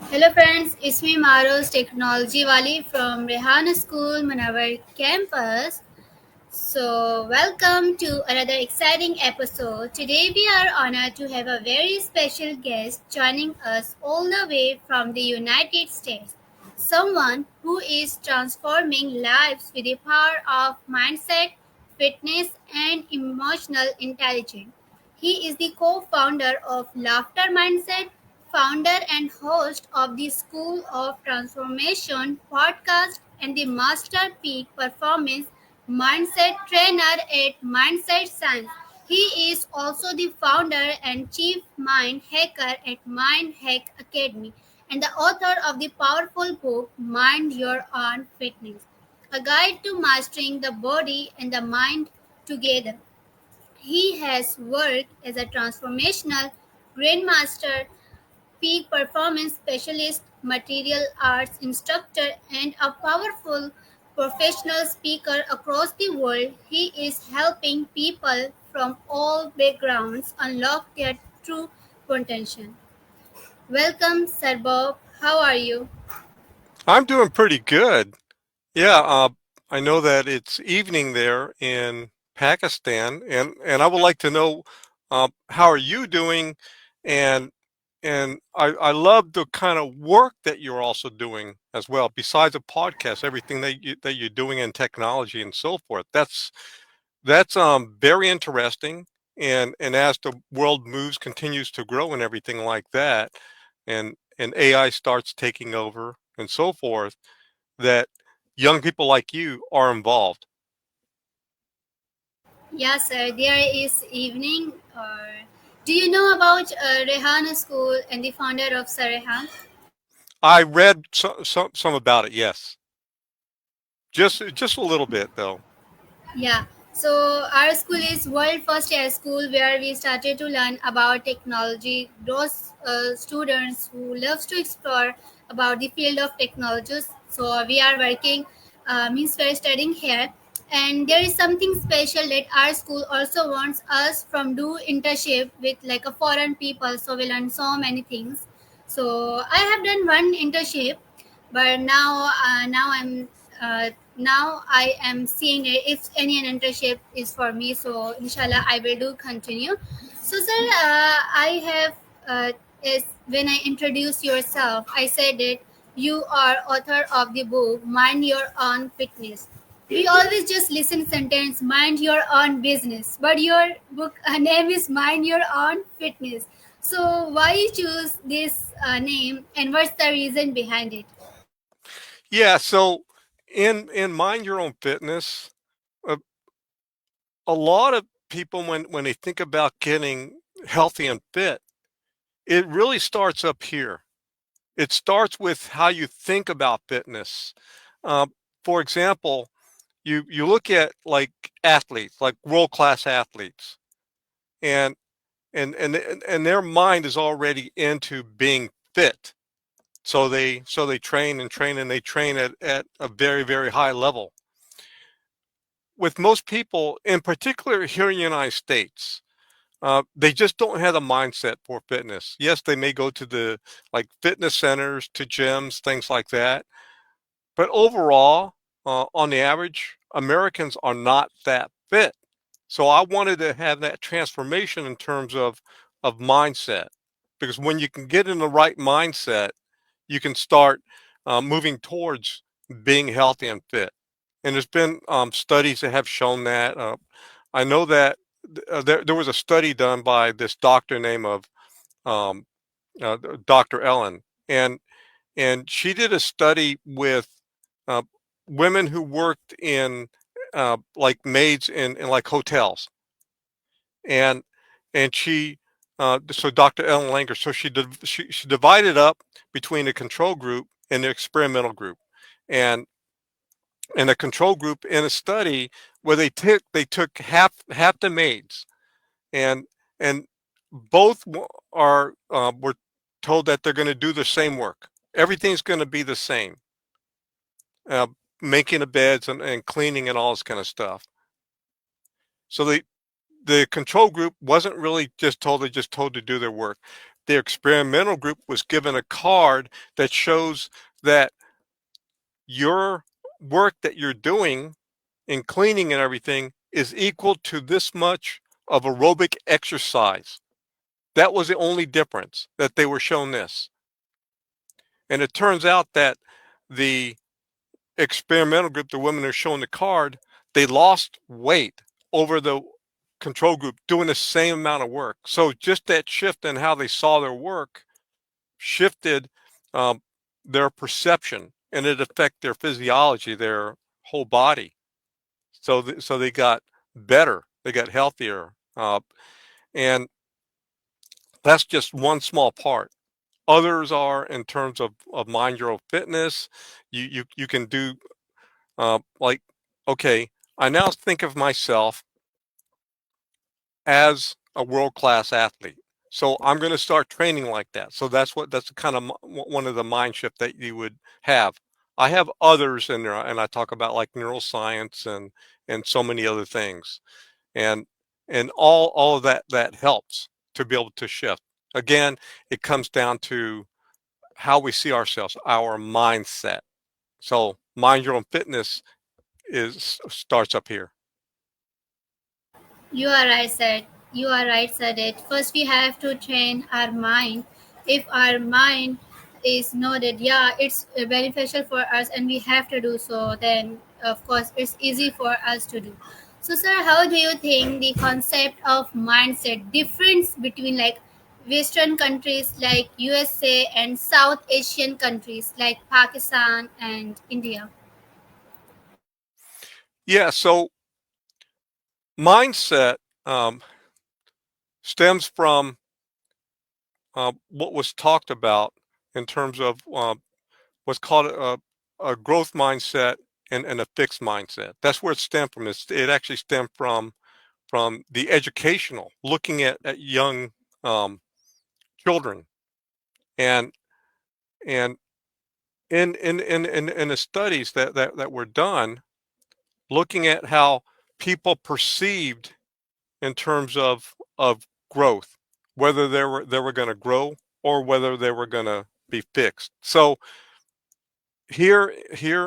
Hello friends, it's me Mahrose Technology Wali from Rehanschool Manavar campus. So welcome to another exciting episode. Today we are honored to have a very special guest joining us all the way from the United States. Someone who is transforming lives with the power of mindset, fitness and emotional intelligence. He is the co-founder of Laughter Mindset, founder and host of the School of Transformation podcast, and the Master Peak Performance Mindset Trainer at Mindset Science. He is also the founder and chief mind hacker at Mind Hack Academy and the author of the powerful book Mind Your Own Fitness, a guide to mastering the body and the mind together. He has worked as a transformational grandmaster, peak performance specialist, material arts instructor, and a powerful professional speaker across the world. He is helping people from all backgrounds unlock their true potential. Welcome, Sir Bob. How are you? I'm doing pretty good. Yeah, I know that it's evening there in Pakistan, and I would like to know how are you doing, and and I love the kind of work that you're also doing as well. Besides a podcast, everything that you're doing in technology and so forth. That's very interesting. And as the world moves, continues to grow, and everything like that, and AI starts taking over and so forth that young people like you are involved. Yes, sir. There is evening. Or do you know about Rehan School and the founder of Sir Rehan? I read some about it, yes. Just a little bit though. Yeah. So our school is world first year school where we started to learn about technology. Those students who loves to explore about the field of technologies. So we are working, means we are studying here, and there is something special that our school also wants us from do internship with like a foreign people. So we learn so many things. So I have done one internship, but now I am seeing it if any internship is for me. So inshallah, I will do continue. So sir, I have is when I introduce yourself, I said that you are author of the book Mind Your Own Fitness. We always just listen sentence mind your own business, but your book name is Mind Your Own Fitness. So why you choose this name and what's the reason behind it? Yeah, so in Mind Your Own Fitness, a, a lot of people when they think about getting healthy and fit, it really starts up here. It starts with how you think about fitness. Um, for example, you look at like athletes, like world class athletes, and and their mind is already into being fit. So they train and train and they train at a very, very high level. With most people, in particular here in the United States, they just don't have a mindset for fitness. Yes, they may go to the like fitness centers, to gyms, things like that. But overall, on the average, Americans are not that fit. So I wanted to have that transformation in terms of mindset, because when you can get in the right mindset, you can start moving towards being healthy and fit. And there's been studies that have shown that. I know that there was a study done by this doctor named of um, Dr. Ellen, and she did a study with uh, women who worked in like maids in like hotels, and she so Dr. Ellen Langer, so she divided up between the control group and the experimental group, and a control group in a study where they took half the maids, and and both are were told that they're going to do the same work. Everything's going to be the same, uh, making the beds and cleaning and all this kind of stuff. So the control group wasn't really just told to do their work. The experimental group was given a card that shows that your work that you're doing in cleaning and everything is equal to this much of aerobic exercise. That was the only difference, that they were shown this. And it turns out that the experimental group, the women who are shown the card, they lost weight over the control group doing the same amount of work. So just that shift in how they saw their work shifted um, their perception, and it affected their physiology, their whole body. So they got better, they got healthier, and that's just one small part. Others are in terms of mind your own fitness. You can do like, okay, I now think of myself as a world class athlete. So I'm going to start training like that. So that's kind of one of the mind shift that you would have. I have others in there, and I talk about like neuroscience and so many other things, and all of that helps to be able to shift. Again, it comes down to how we see ourselves, our mindset. So mind your own fitness is starts up here. You are right, said. You are right, said it. First, we have to train our mind. If our mind is noted, yeah, it's beneficial for us, and we have to do so. Then, of course, it's easy for us to do. So, sir, how do you think the concept of mindset difference between like Western countries like USA and South Asian countries like Pakistan and India? Yeah. So mindset um, stems from what was talked about in terms of what's called a growth mindset and a fixed mindset. That's where it stemmed from. It actually stemmed from the educational, looking at young um, children, and and in the studies that were done, looking at how people perceived in terms of growth, whether they were going to grow or whether they were going to be fixed. So here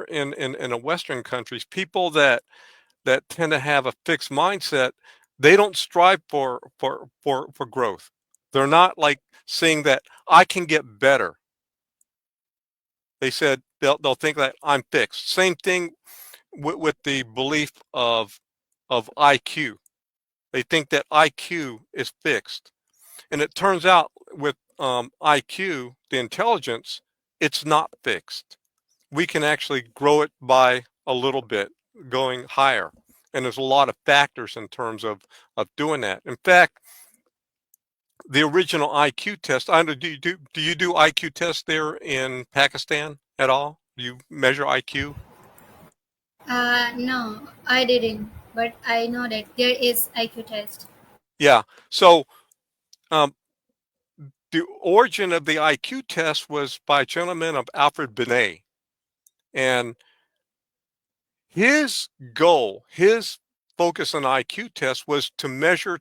in the Western countries, people that tend to have a fixed mindset, they don't strive for growth. They're not like seeing that I can get better. They said they'll think that I'm fixed. Same thing with the belief of IQ. They think that IQ is fixed. And it turns out with IQ, the intelligence, it's not fixed. We can actually grow it by a little bit, going higher. And there's a lot of factors in terms of doing that. In fact, the original IQ test, I don't know, do you do IQ tests there in Pakistan at all? Do you measure IQ? No, I didn't, but I know that there is IQ test. Yeah. So um, the origin of the IQ test was by a gentleman of Alfred Binet. And his goal, his focus on IQ test was to measure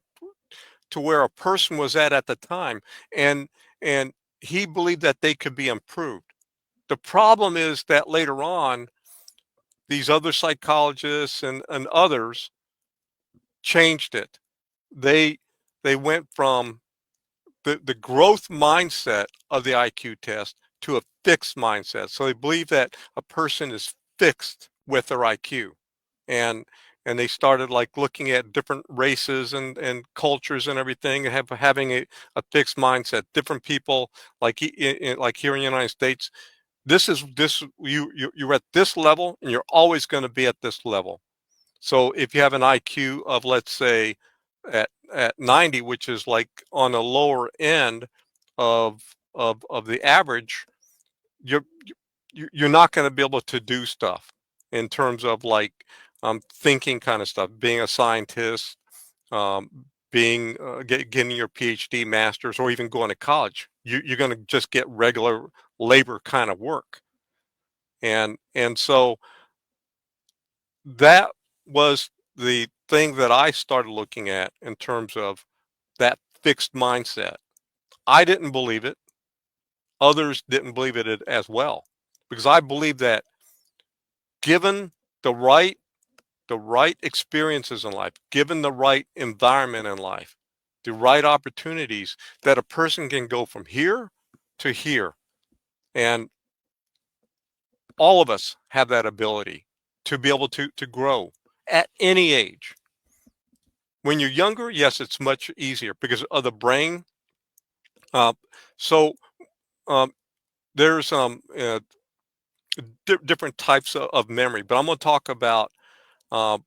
to where a person was at the time, and and he believed that they could be improved. The problem is that later on, these other psychologists and others changed it. They they went from the growth mindset of the IQ test to a fixed mindset. So they believe that a person is fixed with their IQ. And they started like looking at different races and cultures and everything, and having a fixed mindset. Different people, like like here in the United States, this you're at this level and you're always going to be at this level. So if you have an IQ of, let's say, at 90, which is like on the lower end of the average, you're you're not going to be able to do stuff in terms of like thinking kind of stuff, being a scientist, being getting your PhD, masters, or even going to college. You're going to just get regular labor kind of work, and so that was thing that I started looking at in terms of that fixed mindset. I didn't believe it. Others didn't believe it as well, because I believe that given the right the right experiences in life, given the right environment in life, the right opportunities, that a person can go from here to here. And all of us have that ability to be able to grow at any age. When you're younger, yes, it's much easier because of the brain. Uh, so um, there's different types of memory, but I'm going to talk about uh,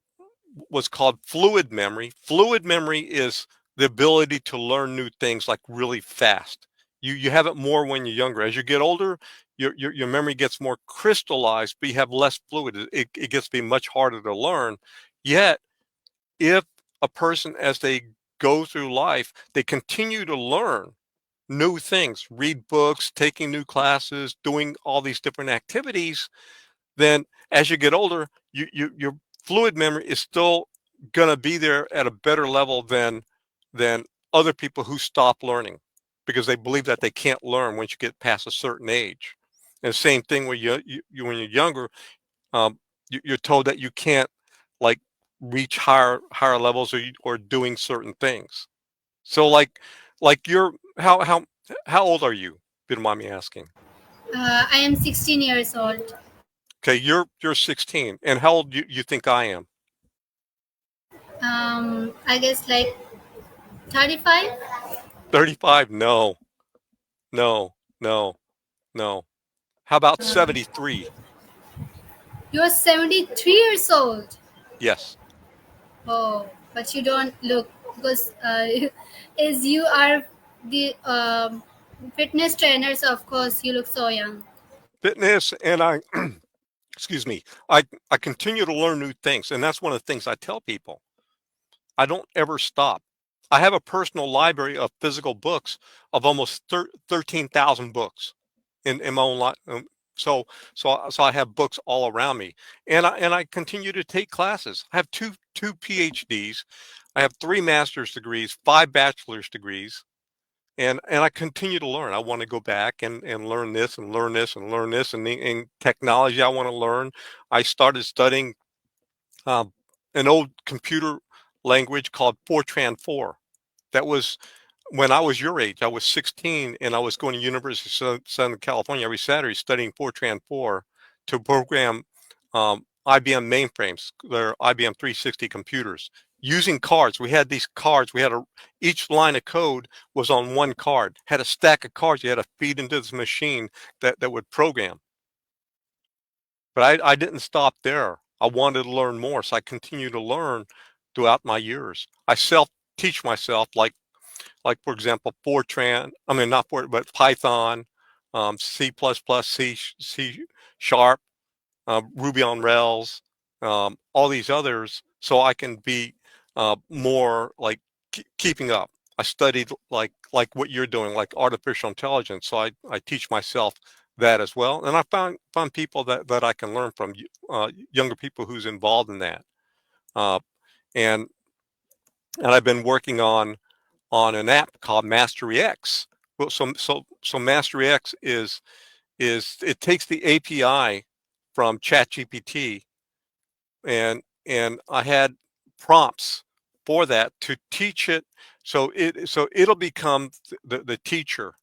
what's called fluid memory. Fluid memory is the ability to learn new things like really fast. You have it more when you're younger. As you get older, your memory gets more crystallized, but you have less fluid. It gets to be much harder to learn. Yet, if a person, as they go through life, they continue to learn new things, read books, taking new classes, doing all these different activities, then as you get older, your fluid memory is still going to be there at a better level than other people who stop learning because they believe that they can't learn once you get past a certain age. And same thing when when you're younger, you're told that you can't like reach higher levels or doing certain things. So like you're how old are you? If you don't mind me asking. I am 16 years old. Okay, you're 16, and how old you think I am? I guess like 35. 35? No, no, no, no. How about Uh, 73? you're 73 years old. Yes. Oh, but you don't look because as you are the fitness trainers, of course, you look so young. Fitness, and I, excuse me, I continue to learn new things, and that's one of the things I tell people. I don't ever stop. I have a personal library of physical books of almost 13,000 books in my own life. So I have books all around me, and I continue to take classes. I have two PhDs, I have 3 master's degrees, 5 bachelor's degrees, and I continue to learn. I want to go back and learn this and learn this and learn this, and in technology I want to learn. I started studying uh, an old computer language called Fortran 4. That was when I was your age. I was 16, and I was going to University of Southern California every Saturday studying Fortran 4 to program IBM mainframes, their IBM 360 computers, using cards. We had these cards. We had each line of code was on one card. Had a stack of cards you had to feed into this machine that would program. But I didn't stop there. I wanted to learn more, so I continued to learn throughout my years. I self teach myself, like for example, Fortran. I mean, not Fort, but Python, C++, C Sharp, Ruby on Rails, all these others, so I can be more like keeping up. I studied like what you're doing, like artificial intelligence. So I teach myself that as well, and I found people that I can learn from, younger people who's involved in that, uh, and and I've been working on an app called Mastery X. Well, so Mastery X is it takes the API from ChatGPT, and I had prompts for that to teach it, so it'll become the teacher.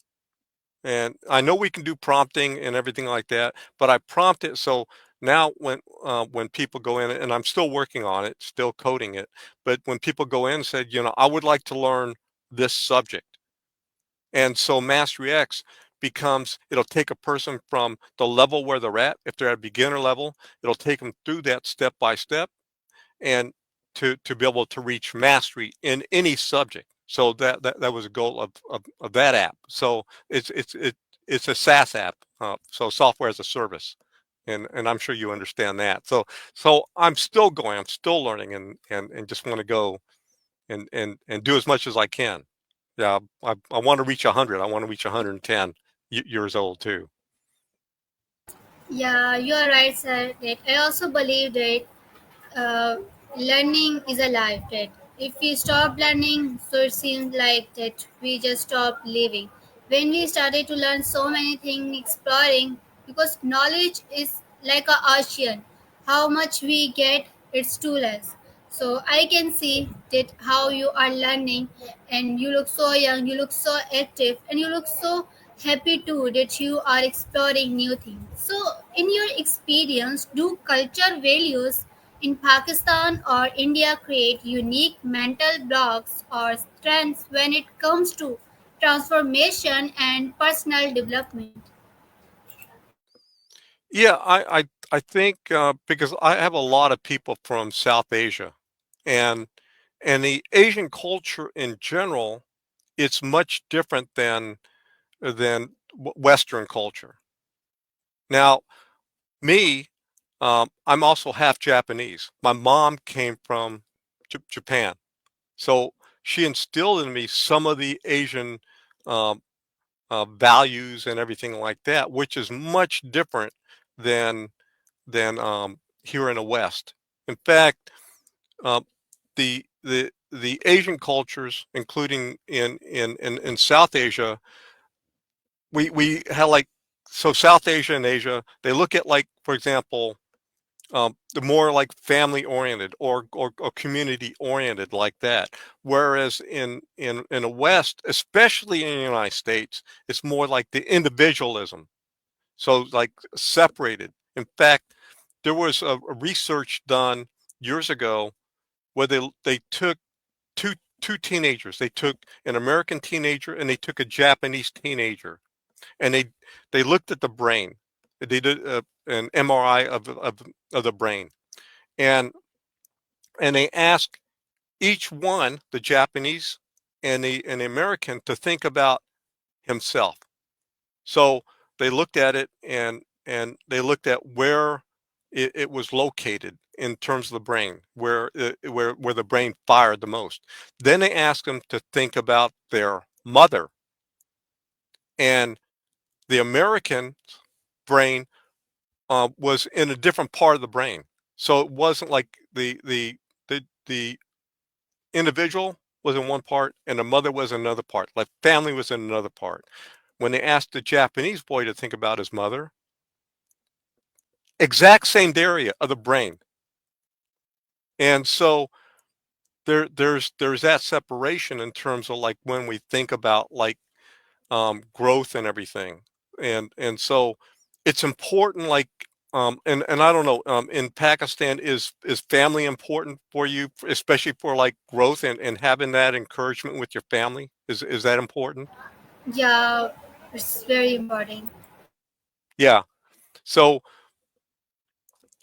And I know we can do prompting and everything like that, but I prompt it so now when people go in, and I'm still working on it, still coding it, but when people go in and said, I would like to learn this subject, and so Mastery X becomes, it'll take a person from the level where they're at. If they're at beginner level, it'll take them through that step by step, and to be able to reach mastery in any subject. So that was a goal of that app. So it's a SaaS app, so software as a service, and I'm sure you understand that. So I'm still going, I'm still learning, and just want to go and do as much as I can. Yeah, I want to reach 100. I want to reach 110 years old too. Yeah, you are right, sir. That I also believe that Learning is a life that if we stop learning, so it seems like that we just stop living. When we started to learn so many things, exploring, because knowledge is like a ocean. How much we get, it's too less. So I can see that how you are learning, and you look so young, you look so active, and you look so happy too that you are exploring new things. So in your experience, do culture values in Pakistan or India create unique mental blocks or strengths when it comes to transformation and personal development? Yeah, I think because I have a lot of people from South Asia, and the Asian culture in general, it's much different than Western culture. Now, me, I'm also half Japanese. My mom came from Japan, so she instilled in me some of the Asian um, values and everything like that, which is much different than than here in the West. In fact, um, the Asian cultures, including in South Asia, we have like so South Asia and Asia, they look at like for example the more like family oriented or community oriented like that. Whereas in the West, especially in the United States, it's more like the individualism. So like separated. In fact, there was a research done years ago where they took two two teenagers. They took an American teenager and they took a Japanese teenager, and they looked at the brain. They did an MRI of the brain, and they asked each one, the Japanese and the American, to think about himself. So they looked at it, and they looked at where it was located in terms of the brain, where the brain fired the most. Then they asked them to think about their mother, and the American brain was in a different part of the brain. So it wasn't like the individual was in one part and the mother was in another part, like family was in another part. When they asked the Japanese boy to think about his mother, exact same area of the brain. And so there's that separation in terms of like when we think about like growth and everything. And so it's important like and I don't know in Pakistan is family important for you, especially for like growth and having that encouragement with your family? Is that important? Yeah, it's very important. Yeah. So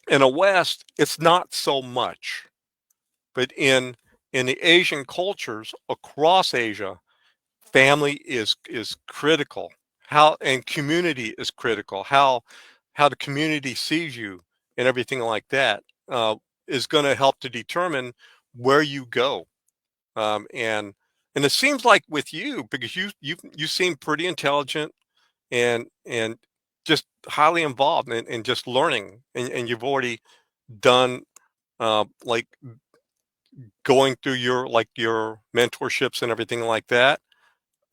in the West, it's not so much, but in the Asian cultures across Asia, family is critical. How and community is critical. How the community sees you and everything like that is going to help to determine where you go. And it seems like with you, because you seem pretty intelligent and just highly involved and just learning, and you've already done like going through your like your mentorships and everything like that.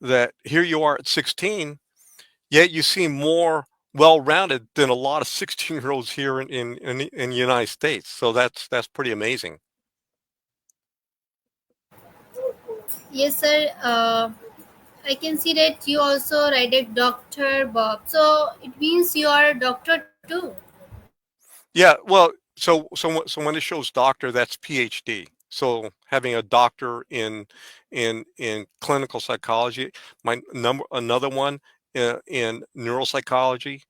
That here you are at 16, yet you seem more well-rounded than a lot of 16-year-olds here in the United States. So that's pretty amazing. Yes, sir. I can see that you also write a Dr. Bob. So it means you are a doctor too. Yeah, well, so when it shows doctor, that's PhD. So having a doctor in clinical psychology, my number another one in neuropsychology.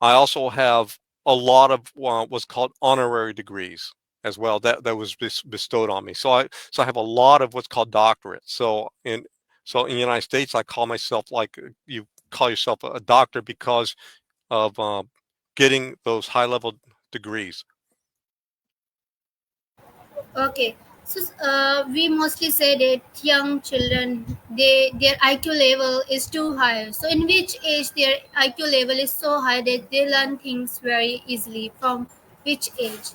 I also have a lot of what's called honorary degrees as well that was bestowed on me. So I have a lot of what's called doctorates. So in the United States, I call myself like you call yourself a doctor because of getting those high level degrees. Okay. So we mostly say that young children, their IQ level is too high. So in which age their IQ level is so high that they learn things very easily? From which age?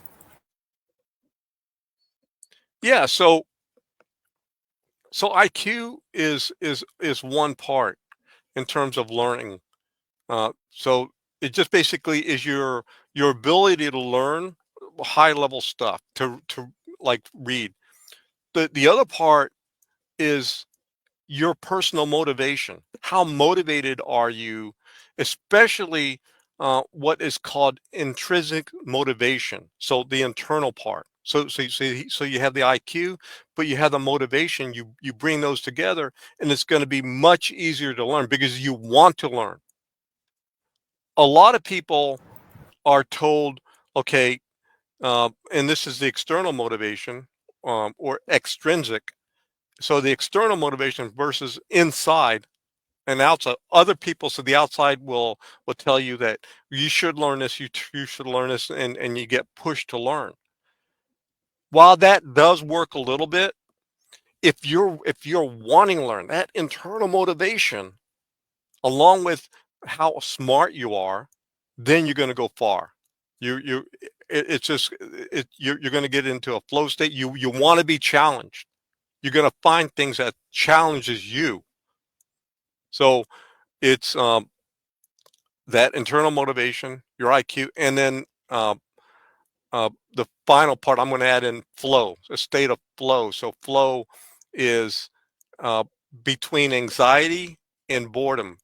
Yeah, so IQ is one part in terms of learning. So it just basically is your ability to learn high level stuff to like read. The other part is your personal motivation. How motivated are you, especially what is called intrinsic motivation? So the internal part. So you have the IQ, but you have the motivation. You bring those together, and it's going to be much easier to learn because you want to learn. A lot of people are told, okay, and this is the external motivation or extrinsic. So the external motivation versus inside and outside. Other people, so the outside will tell you that you should learn this, you should learn this, and you get pushed to learn. While that does work a little bit, if you're wanting to learn, that internal motivation, along with how smart you are, then you're going to go far. It's just you're going to get into a flow state. You want to be challenged. You're going to find things that challenges you. So it's that internal motivation, your IQ, and then the final part I'm going to add in flow, a state of flow. So flow is uh, between anxiety and boredom.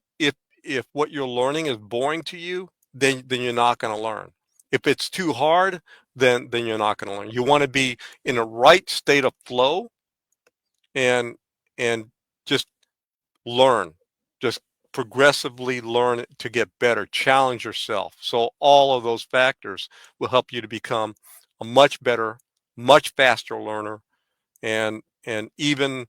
If what you're learning is boring to you, then you're not going to learn. If it's too hard, then you're not going to learn. You want to be in a right state of flow and and just learn, just progressively learn to get better, challenge yourself. So all of those factors will help you to become a much better, much faster learner. And even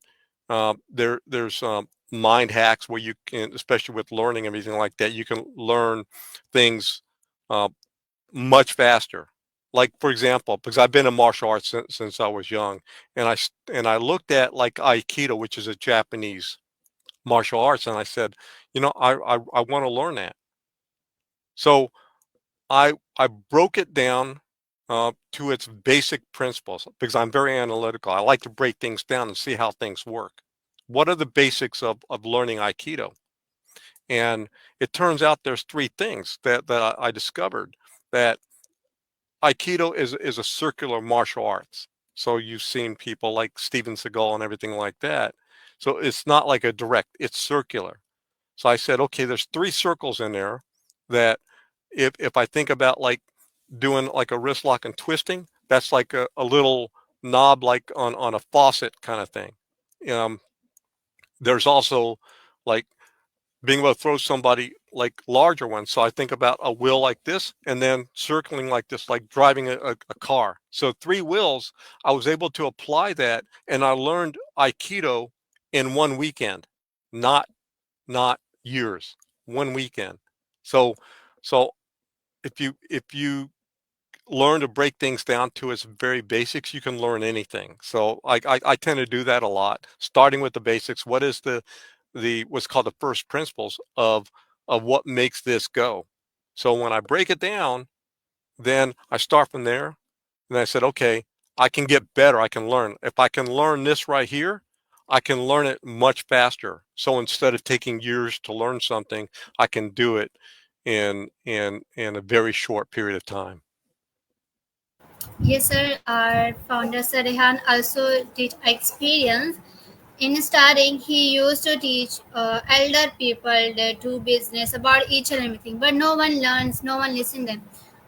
there's mind hacks where you can, especially with learning and everything like that, you can learn things uh, much faster. Like for example, because I've been in martial arts since I was young, and I looked at like Aikido, which is a Japanese martial arts, and I said, I want to learn that. So I broke it down to its basic principles because I'm very analytical. I like to break things down and see how things work. What are the basics of learning Aikido? And it turns out there's three things that I discovered that Aikido is a circular martial arts. So you've seen people like Steven Seagal and everything like that. So it's not like a direct, it's circular. So I said, okay, there's three circles in there that if I think about like doing like a wrist lock and twisting, that's like a little knob like on a faucet kind of thing. Um, there's also like being able to throw somebody like larger ones. So I think about a wheel like this and then circling like this, like driving a car. So three wheels, I was able to apply that and I learned Aikido in one weekend, not not years, one weekend. So so if you learn to break things down to its very basics, you can learn anything. So I tend to do that a lot, starting with the basics. What is the what's called the first principles of what makes this go? So when I break it down, then I start from there. And I said, okay, I can get better. I can learn. If I can learn this right here, I can learn it much faster. So instead of taking years to learn something, I can do it in a very short period of time. Yes, sir. Our founder, Sir Rehan, also did experience. In starting, he used to teach elder people that do business about each and everything, but no one learns, no one listens them.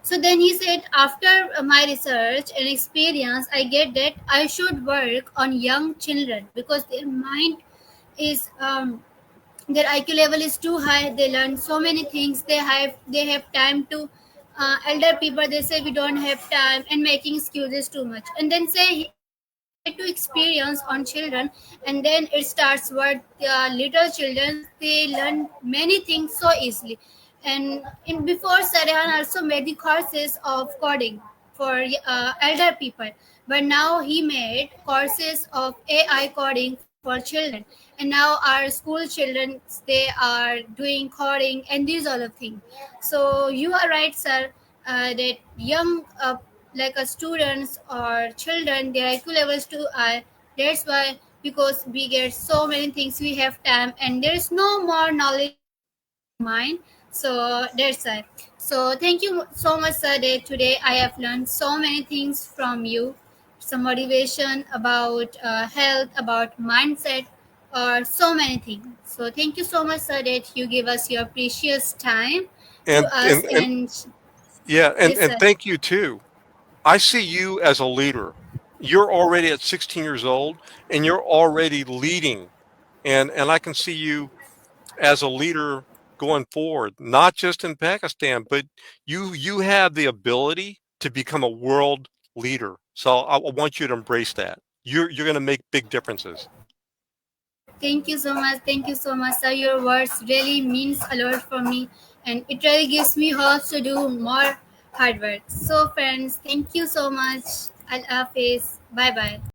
So then he said, after my research and experience, I get that I should work on young children because their mind is their IQ level is too high. They learn so many things. They have time to elder people. They say we don't have time and making excuses too much. And then say he get to experience on children, and then it starts what little children they learn many things so easily. And in before Sarahan also made the courses of coding for elder people, but now he made courses of AI coding for children, and now our school children they are doing coding and these all of things. So you are right, sir, that young like students or children, they are equal levels to us. That's why, because we get so many things, we have time, and there is no more knowledge in our mind. So that's why. So thank you so much, sir. That today I have learned so many things from you, some motivation about health, about mindset, or so many things. So thank you so much, sir, that you give us your precious time to And us. and and And yeah, yes, and sir. thank you too. I see you as a leader. You're already at 16 years old and you're already leading. And I can see you as a leader going forward, not just in Pakistan, but you have the ability to become a world leader. So I want you to embrace that. You're going to make big differences. Thank you so much. Thank you so much, sir. Your words really means a lot for me, and it really gives me hope to do more hard work. So, friends, thank you so much. Allah Hafiz. Bye bye.